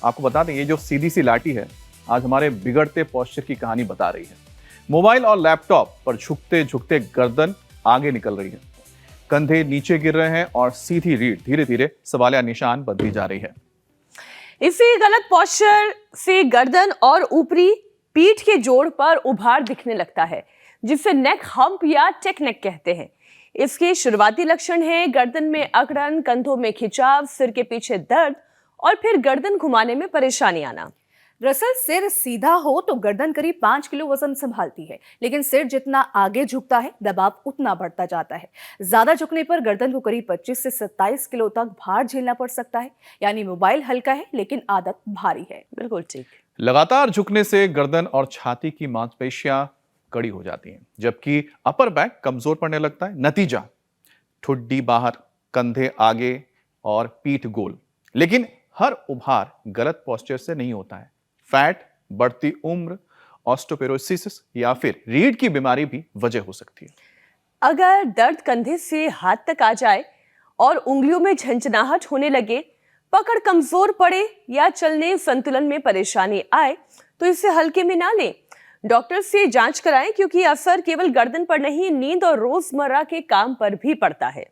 आपको बता दें, ये जो सीधी सी लाठी है आज हमारे बिगड़ते पोस्चर की कहानी बता रही है। मोबाइल और लैपटॉप पर झुकते झुकते गर्दन आगे निकल रही है, कंधे नीचे गिर रहे हैं और सीधी रीढ़ धीरे धीरे सवालिया निशान बनती जा रही है। इसी गलत पोस्चर से गर्दन और ऊपरी पीठ के जोड़ पर उभार दिखने लगता है, जिसे नेक हम्प या टेक नेक कहते हैं। इसके शुरुआती लक्षण हैं गर्दन में अकड़न, कंधों में खिंचाव, सिर के पीछे दर्द और फिर गर्दन घुमाने में परेशानी आना। दरअसल सिर सीधा हो तो गर्दन करीब 5 किलो वजन संभालती है, लेकिन सिर जितना आगे झुकता है दबाव उतना बढ़ता जाता है। ज्यादा झुकने पर गर्दन को करीब 25 से 27 किलो तक भार झेलना पड़ सकता है। यानी मोबाइल हल्का है लेकिन आदत भारी है। बिल्कुल ठीक। लगातार झुकने से गर्दन और छाती की मांसपेशियां कड़ी हो जाती हैं, जबकि अपर बैक कमजोर पड़ने लगता है। नतीजा, ठुड्डी बाहर, कंधे आगे और पीठ गोल। लेकिन हर उभार गलत पोस्चर से नहीं होता है। फैट, बढ़ती उम्र, ऑस्टियोपोरोसिस या फिर रीढ़ की बीमारी भी वजह हो सकती है। अगर दर्द कंधे से हाथ तक आ जाए और उंगलियों में झंझनाहट होने लगे, पकड़ कमजोर पड़े या चलने संतुलन में परेशानी आए तो इसे हल्के में ना लें। डॉक्टर से जांच कराएं, क्योंकि असर केवल गर्दन पर नहीं, नींद और रोजमर्रा के काम पर भी पड़ता है।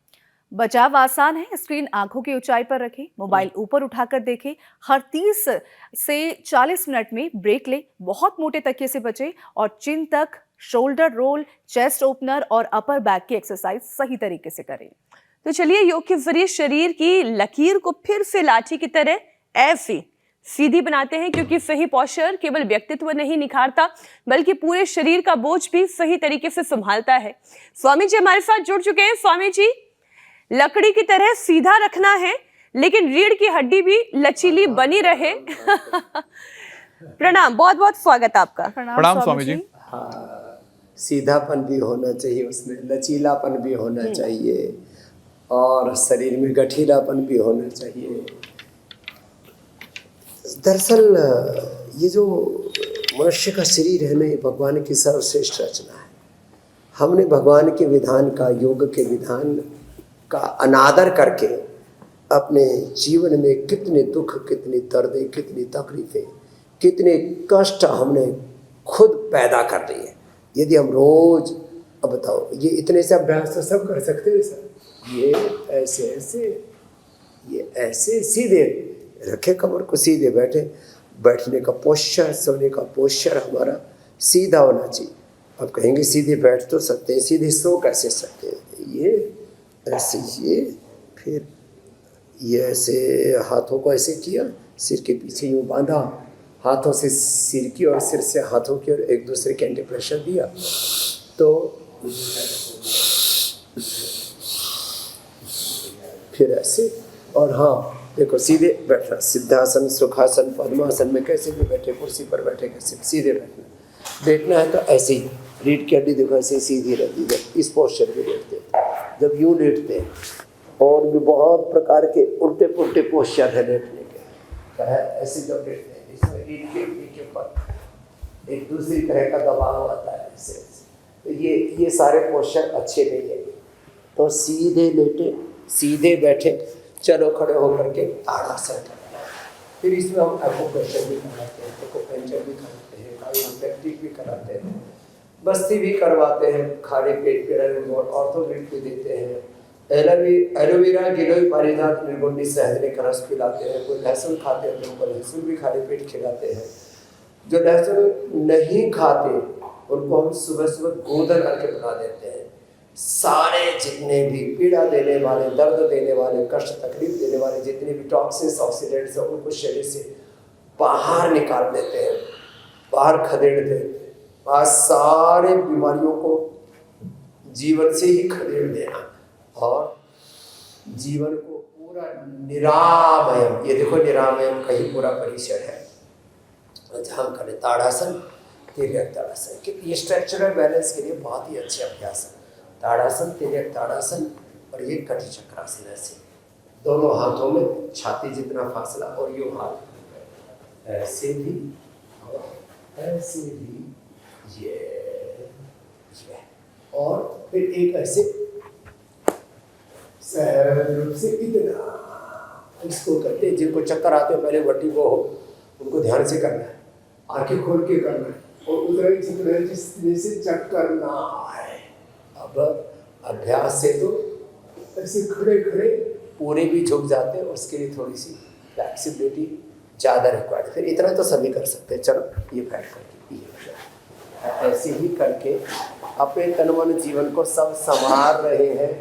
बचाव आसान है। स्क्रीन आंखों की ऊंचाई पर रखें, मोबाइल ऊपर उठाकर देखें। हर 30 से 40 मिनट में ब्रेक ले। बहुत मोटे तकिए से बचें और चिन तक शोल्डर रोल, चेस्ट ओपनर और अपर बैक की एक्सरसाइज सही तरीके से करें। तो चलिए योग के जरिए शरीर की लकीर को फिर से लाठी की तरह ऐसी सीधी बनाते हैं, क्योंकि सही पोस्चर केवल व्यक्तित्व नहीं निखारता बल्कि पूरे शरीर का बोझ भी सही तरीके से संभालता है। स्वामी जी हमारे साथ जुड़ चुके हैं। स्वामी जी, लकड़ी की तरह सीधा रखना है लेकिन रीढ़ की हड्डी भी लचीली बनी रहे। प्रणाम, बहुत बहुत स्वागत आपका। प्रणाम स्वामी जी। हाँ, सीधापन भी होना चाहिए, उसमें लचीलापन भी होना चाहिए और शरीर में गठीलापन भी होना चाहिए। दरअसल ये जो मनुष्य का शरीर है ना, ये भगवान की सर्वश्रेष्ठ रचना है। हमने भगवान के विधान का, योग के विधान का अनादर करके अपने जीवन में कितने दुख, कितनी दर्दें, कितनी तकलीफें, कितने कष्ट हमने खुद पैदा कर लिए। यदि हम रोज, अब बताओ, ये इतने से अभ्यास तो सब कर सकते हैं सर। ये ऐसे ऐसे, ये ऐसे सीधे रखे, कमर को सीधे बैठे, बैठने का पोस्चर, सोने का पोस्चर हमारा सीधा होना चाहिए। अब कहेंगे सीधे बैठ तो सकते हैं, सीधे सो कैसे सकते हैं? ये ऐसे, ये फिर ये ऐसे हाथों को ऐसे किया, सिर के पीछे यूँ बांधा, हाथों से सिर की और सिर से हाथों की और एक दूसरे के एंटी प्रेशर दिया। तो फिर ऐसे, और हाँ देखो सीधे बैठना, सिद्धासन, सुखासन, पद्मासन में कैसे भी बैठे, कुर्सी पर बैठे कैसे सीधे बैठना है तो ऐसे ही रीढ़ की हड्डी देखो ऐसे सीधी रहती है। इस पोस्चर में लेटते हैं, जब यूँ लेटते हैं, और भी बहुत प्रकार के उल्टे पुल्टे पोस्चर है लेटने के। ऐसे जब लेटते हैं, इसमें रीढ़ की हड्डी के ऊपर एक दूसरी तरह का दबाव आता है ऐसे। तो ये सारे पोस्चर अच्छे नहीं है। तो सीधे लेटे, सीधे बैठे, चलो खड़े होकर के ताड़ासन करना है। फिर इसमें हम एक्यूप्रेशर भी कराते हैं, एक्यूपेंचर भी कराते हैं, कायोप्रैक्टिक भी कराते हैं, बस्ती भी करवाते हैं, खाली पेट पे ऑर्थोग्रिड भी देते हैं, एलोवेरा, गिलोय, पारिजात, निर्गुंडी, सहजने का रस पिलाते हैं। कोई लहसुन खाते हैं तो उनको लहसुन भी खाली पेट खिलाते हैं। जो लहसुन नहीं खाते उनको हम सुबह सुबह गोदन करके बना देते हैं। सारे जितने भी पीड़ा देने वाले, दर्द देने वाले, कष्ट तकलीफ देने वाले जितने भी टॉक्सिन्स, ऑक्सीडेंट्स हैं, उनको शरीर से बाहर निकाल देते हैं, बाहर खदेड़ देते हैं। आज सारे बीमारियों को जीवन से ही खदेड़ देना और जीवन को पूरा निरामयम, ये देखो निरामयम का ही पूरा परिसर है। जहाँ हम करें ताड़ासन, तिर्यक ताड़ासन, ये स्ट्रक्चरल बैलेंस के लिए बहुत ही अच्छे अभ्यास है। ताड़ासन, तिर्यक ताड़ासन और ये कटी चक्रासन। ऐसे दोनों हाथों में छाती जितना फासला और यूँ हाथ ऐसे भी और ऐसे भी, ये और फिर एक ऐसे रूप से इतना इसको करते हैं। जिनको चक्कर आते हैं पहले वर्टिगो हो उनको ध्यान से करना है, आंखें खोल के करना है और उधर जिसमें से चक्कर ना आए। अब अभ्यास से तो ऐसे खड़े खड़े पूरे भी झुक जाते हैं, उसके लिए थोड़ी सी फ्लैक्सिबिलिटी ज़्यादा रिक्वायर्ड। फिर इतना तो सभी कर सकते हैं। चलो ये बैठ करके ये ऐसे ही करके अपने तन मन जीवन को सब संभाल रहे हैं।